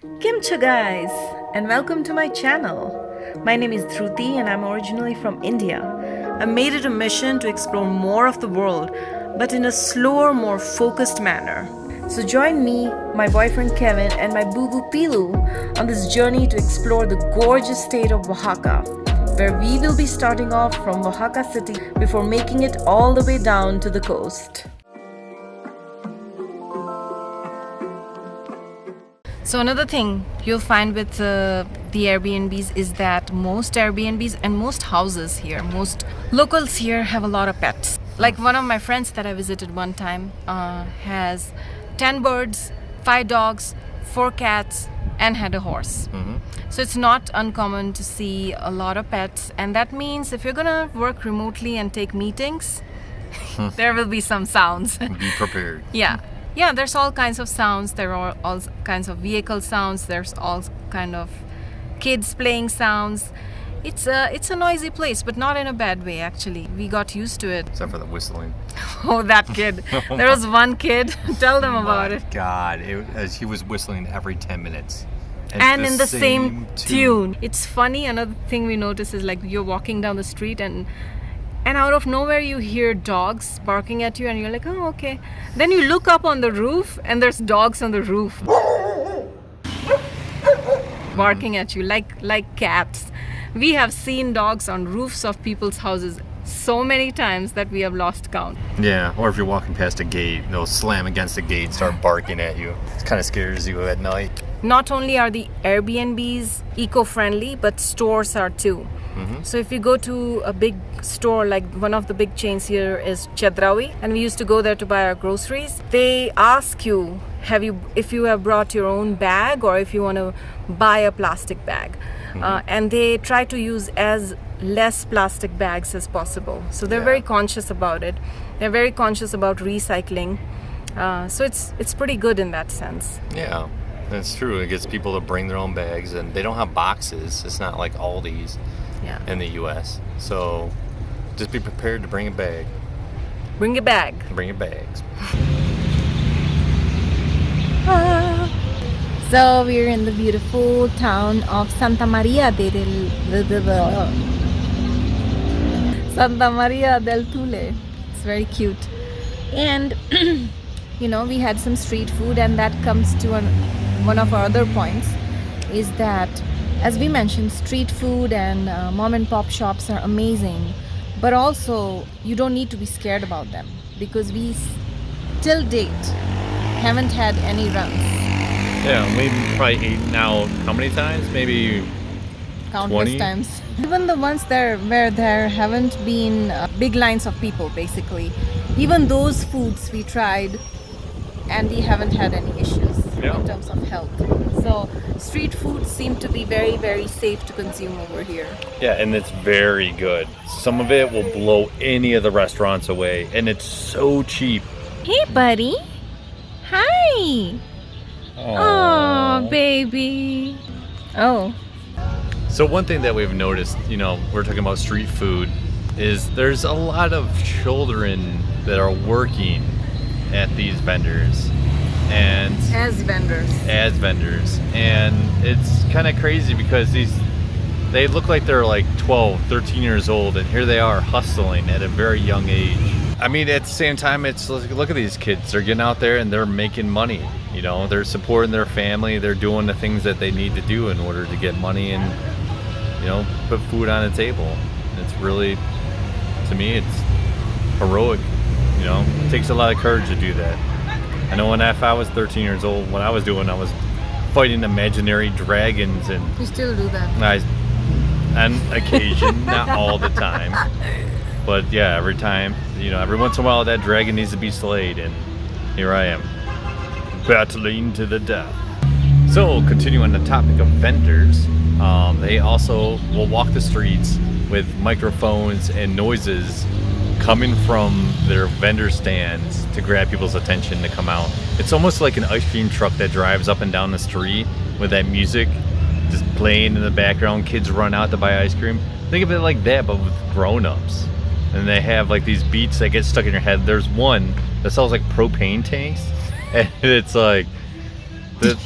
Kimcha guys, and welcome to my channel. My name is Dhruti and I'm originally from India. I made it a mission to explore more of the world, but in a slower, more focused manner. So join me, my boyfriend Kevin, and my boo-boo Pilu on this journey to explore the gorgeous state of Oaxaca, where we will be starting off from Oaxaca city before making it all the way down to the coast. So another thing you'll find with the Airbnbs is that most Airbnbs and most houses here, most locals here have a lot of pets. Like one of my friends that I visited one time has 10 birds, 5 dogs, 4 cats, and had a horse. So it's not uncommon to see a lot of pets, and that means if you're gonna work remotely and take meetings, there will be some sounds. Be prepared. Yeah, there's all kinds of sounds. There are all kinds of vehicle sounds. There's all kind of kids playing sounds. It's a noisy place, but not in a bad way, actually. We got used to it. Except for the whistling. Oh, that kid. There was one kid. Tell them about it. God, he was whistling every 10 minutes. And in the same tune. It's funny. Another thing we notice is like you're walking down the street and out of nowhere you hear dogs barking at you and you're like, oh, okay. Then you look up on the roof and there's dogs on the roof barking at you like cats. We have seen dogs on roofs of people's houses so many times that we have lost count. Yeah, or if you're walking past a gate, they'll slam against the gate, start barking at you. It kind of scares you at night. Not only are the Airbnbs eco-friendly, but stores are too. So if you go to a big store, like one of the big chains here is Chedraui, and we used to go there to buy our groceries, they ask you, if you have brought your own bag or if you want to buy a plastic bag. And they try to use as less plastic bags as possible. So they're very conscious about it. They're very conscious about recycling. So it's pretty good in that sense. Yeah, that's true. It gets people to bring their own bags, and they don't have boxes. It's not like Aldi's in the U.S. So just be prepared to bring a bag. Bring a bag. Bring your bags. So we're in the beautiful town of Santa Maria del Tule. It's very cute. And we had some street food, and that comes to one of our other points is that, as we mentioned, street food and mom and pop shops are amazing, but also you don't need to be scared about them because we till date haven't had any runs. Yeah, we probably ate now how many times? Maybe Countless 20? times. Even the ones where there haven't been big lines of people, basically. Even those foods we tried and we haven't had any issues in terms of health. So street foods seem to be very, very safe to consume over here. Yeah, and it's very good. Some of it will blow any of the restaurants away, and it's so cheap. Hey, buddy. Hi. Oh, baby. Oh. So one thing that we've noticed, we're talking about street food, is there's a lot of children that are working at these vendors. And As vendors. And it's kind of crazy because they look like they're like 12, 13 years old, and here they are hustling at a very young age. I mean, at the same time, it's look at these kids. They're getting out there and they're making money. They're supporting their family. They're doing the things that they need to do in order to get money and, put food on the table. And it's really, to me, it's heroic. It takes a lot of courage to do that. I know if I was 13 years old, what I was doing, I was fighting imaginary dragons and... You still do that? On occasion, not all the time. But yeah, every time, every once in a while that dragon needs to be slayed, and here I am, battling to the death. So, continuing on the topic of vendors, they also will walk the streets with microphones and noises coming from their vendor stands to grab people's attention to come out. It's almost like an ice cream truck that drives up and down the street with that music just playing in the background. Kids run out to buy ice cream. Think of it like that, but with grown-ups. And they have like these beats that get stuck in your head. There's one that sells like propane tanks, and it's like the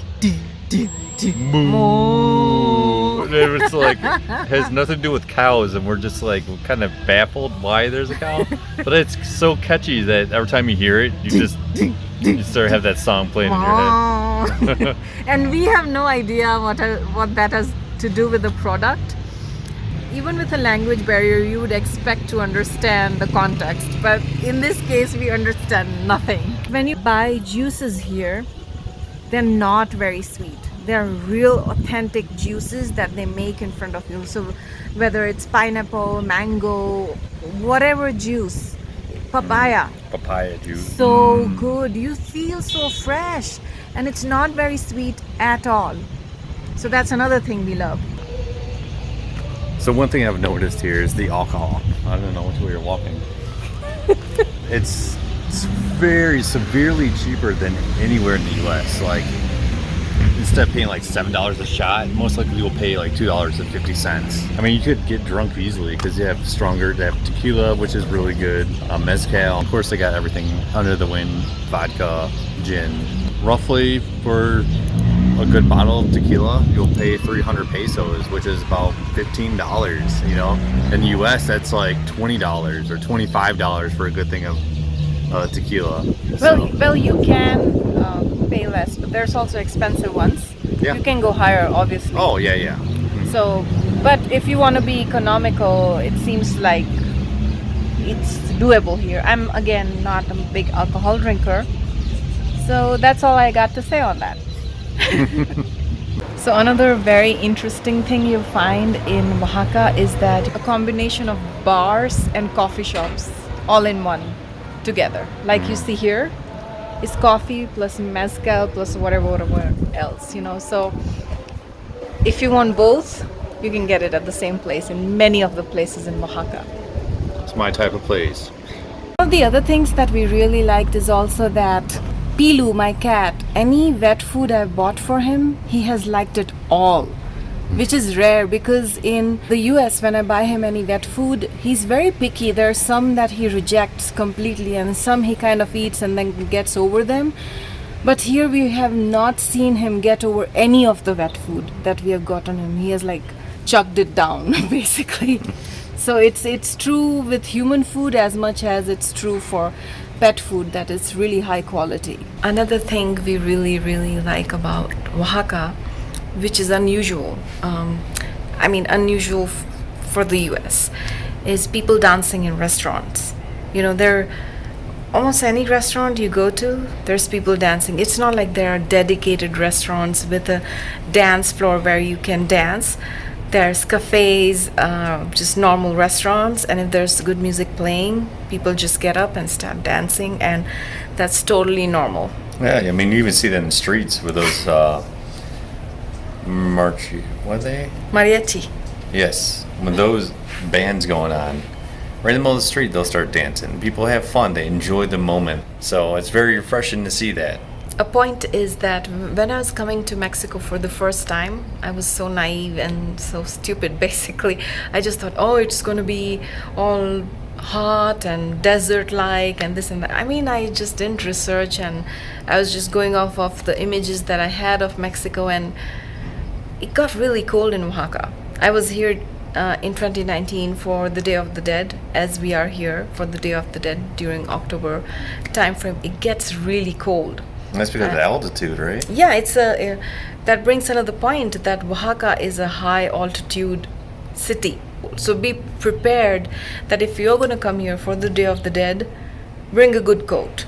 moo. And it was like, has nothing to do with cows, and we're just like kind of baffled why there's a cow. But it's so catchy that every time you hear it, you start to have that song playing in your head. And we have no idea what that has to do with the product. Even with a language barrier, you would expect to understand the context, but in this case, we understand nothing. When you buy juices here, they're not very sweet. They're real authentic juices that they make in front of you. So whether it's pineapple, mango, whatever juice, papaya. Papaya juice. So good. You feel so fresh, and it's not very sweet at all. So that's another thing we love. So one thing I've noticed here is the alcohol. I don't know which way you're walking. It's very severely cheaper than anywhere in the U.S. Like, instead of paying like $7 a shot, most likely you'll pay like $2.50. I mean, you could get drunk easily because they have tequila, which is really good, mezcal. Of course, they got everything under the wind, vodka, gin. Roughly for a good bottle of tequila, you'll pay 300 pesos, which is about $15. You know, in the U.S., that's like $20 or $25 for a good thing of tequila. Well, you can pay less, but there's also expensive ones. Yeah. You can go higher, obviously. Oh yeah. Mm-hmm. So, but if you want to be economical, it seems like it's doable here. I'm again not a big alcohol drinker, so that's all I got to say on that. So another very interesting thing you find in Oaxaca is that a combination of bars and coffee shops all in one together. Like you see here, is coffee plus mezcal plus whatever else, you know. So if you want both, you can get it at the same place in many of the places in Oaxaca. It's my type of place. One of the other things that we really liked is also that Pilu, my cat, any wet food I've bought for him, he has liked it all, which is rare because in the US, when I buy him any wet food, he's very picky. There are some that he rejects completely and some he kind of eats and then gets over them. But here we have not seen him get over any of the wet food that we have gotten him. He has like chucked it down basically. So it's true with human food as much as it's true for pet food, that it's really high quality. Another thing we really like about Oaxaca, which is unusual, unusual for the US, is people dancing in restaurants. You know, there almost any restaurant you go to, there's people dancing. It's not like there are dedicated restaurants with a dance floor where you can dance. There's cafes, just normal restaurants, and if there's good music playing, people just get up and start dancing, and that's totally normal. Yeah, I mean, you even see that in the streets with those mariachi. Yes, when those bands going on, right in the middle of the street, they'll start dancing. People have fun. They enjoy the moment. So it's very refreshing to see that. A point is that when I was coming to Mexico for the first time, I was so naive and so stupid, basically. I just thought, oh, it's going to be all hot and desert-like and this and that. I mean, I just didn't research, and I was just going off of the images that I had of Mexico, and it got really cold in Oaxaca. I was here in 2019 for the Day of the Dead, as we are here for the Day of the Dead during October time frame. It gets really cold. That's because of the altitude, right? Yeah, it's that brings another point that Oaxaca is a high altitude city. So be prepared that if you're going to come here for the Day of the Dead, bring a good coat,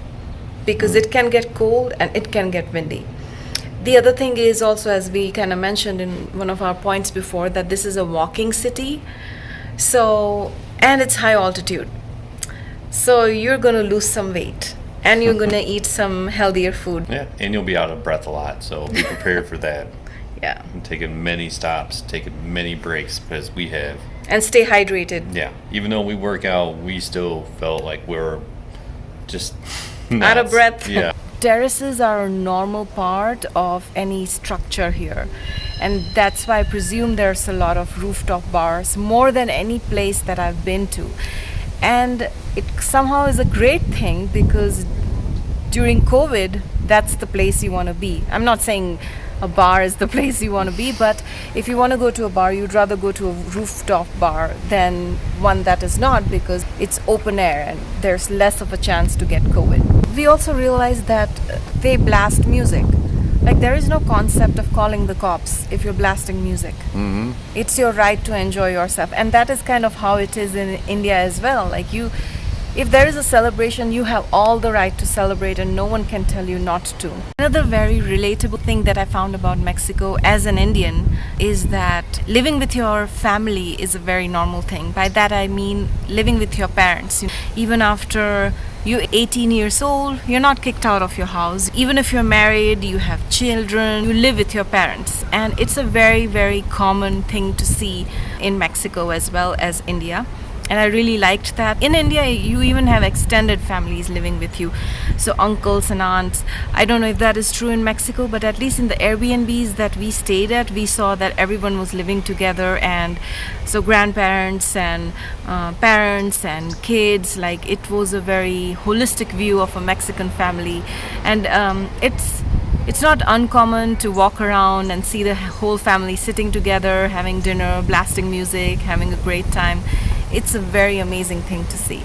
because it can get cold and it can get windy. The other thing is also, as we kind of mentioned in one of our points before, that this is a walking city. So, and it's high altitude. So you're going to lose some weight. And you're going to eat some healthier food. Yeah, and you'll be out of breath a lot, so be prepared for that. Yeah. And taking many stops, taking many breaks, because we have. And stay hydrated. Yeah, even though we work out, we still felt like we're just out of breath. Yeah. Terraces are a normal part of any structure here. And that's why I presume there's a lot of rooftop bars, more than any place that I've been to. And it somehow is a great thing because during COVID, that's the place you want to be. I'm not saying a bar is the place you want to be. But if you want to go to a bar, you'd rather go to a rooftop bar than one that is not, because it's open air and there's less of a chance to get COVID. We also realized that they blast music. Like, there is no concept of calling the cops if you're blasting music. Mm-hmm. It's your right to enjoy yourself. And that is kind of how it is in India as well. Like, if there is a celebration, you have all the right to celebrate and no one can tell you not to. Another very relatable thing that I found about Mexico as an Indian is that living with your family is a very normal thing. By that I mean living with your parents. Even after you're 18 years old, you're not kicked out of your house. Even if you're married, you have children, you live with your parents. And it's a very, very common thing to see in Mexico as well as India. And I really liked that. In India, you even have extended families living with you. So uncles and aunts. I don't know if that is true in Mexico, but at least in the Airbnbs that we stayed at, we saw that everyone was living together. And so grandparents and parents and kids, like, it was a very holistic view of a Mexican family. And it's not uncommon to walk around and see the whole family sitting together, having dinner, blasting music, having a great time. It's a very amazing thing to see.